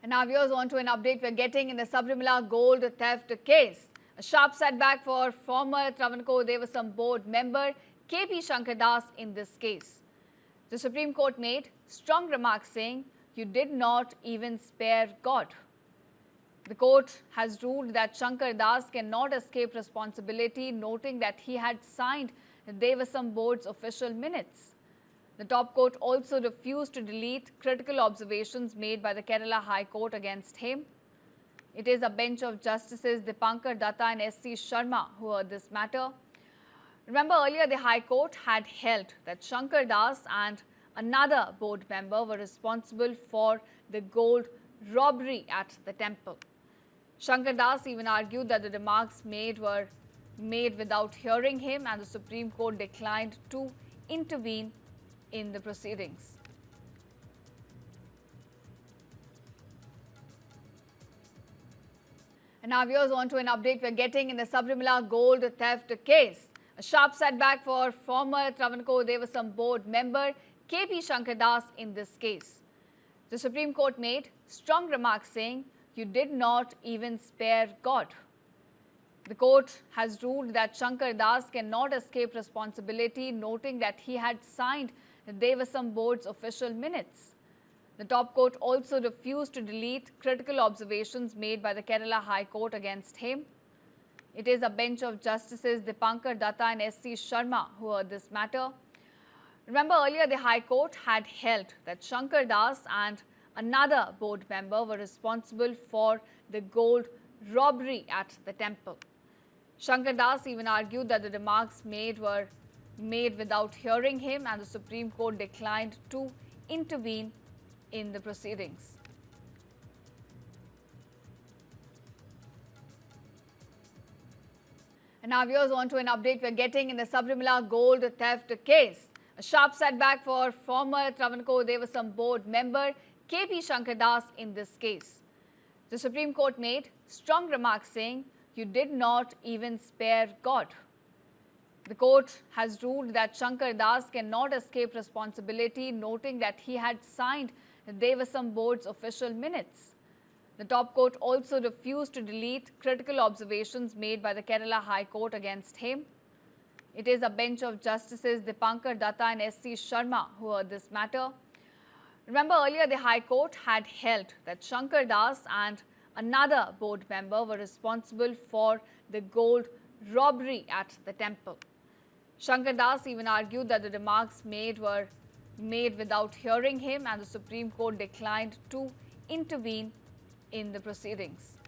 And now viewers, on to an update we're getting in the Sabarimala gold theft case. A sharp setback for former Travancore Devasam board member KP Shankar Das in this case. The Supreme Court made strong remarks saying, "You did not even spare God." The court has ruled that Shankar Das cannot escape responsibility, noting that he had signed Devasam board's official minutes. The top court also refused to delete critical observations made by the Kerala High Court against him. It is a bench of Justices Dipankar Datta and S.C. Sharma who heard this matter. Remember, earlier the High Court had held that Shankar Das and another board member were responsible for the gold robbery at the temple. Shankar Das even argued that the remarks made were made without hearing him, and the Supreme Court declined to intervene in the proceedings. And now viewers, on to an update we're getting in the Sabarimala gold theft case. A sharp setback for former Travancore Devasam board member KP Shankar Das in this case. The Supreme Court made strong remarks saying, "You did not even spare God." The court has ruled that Shankar Das cannot escape responsibility, noting that he had signed Devasam board's official minutes. The top court also refused to delete critical observations made by the Kerala High Court against him. It is a bench of Justices Dipankar Datta and S.C. Sharma who heard this matter. Remember, earlier the High Court had held that Shankar Das and another board member were responsible for the gold robbery at the temple. Shankar Das even argued that the remarks made were made without hearing him, and the Supreme Court declined to intervene in the proceedings. And now viewers, on to an update we're getting in the Sabarimala gold theft case. A sharp setback for former Travancore Devasam board member KP Shankar Das in this case. The Supreme Court made strong remarks saying, "You did not even spare God." The court has ruled that Shankar Das cannot escape responsibility, noting that he had signed Devasam board's official minutes. The top court also refused to delete critical observations made by the Kerala High Court against him. It is a bench of Justices Dipankar Datta and S.C. Sharma who heard this matter. Remember, earlier the High Court had held that Shankar Das and another board member were responsible for the gold robbery at the temple. Shankar Das even argued that the remarks made were made without hearing him, and the Supreme Court declined to intervene in the proceedings.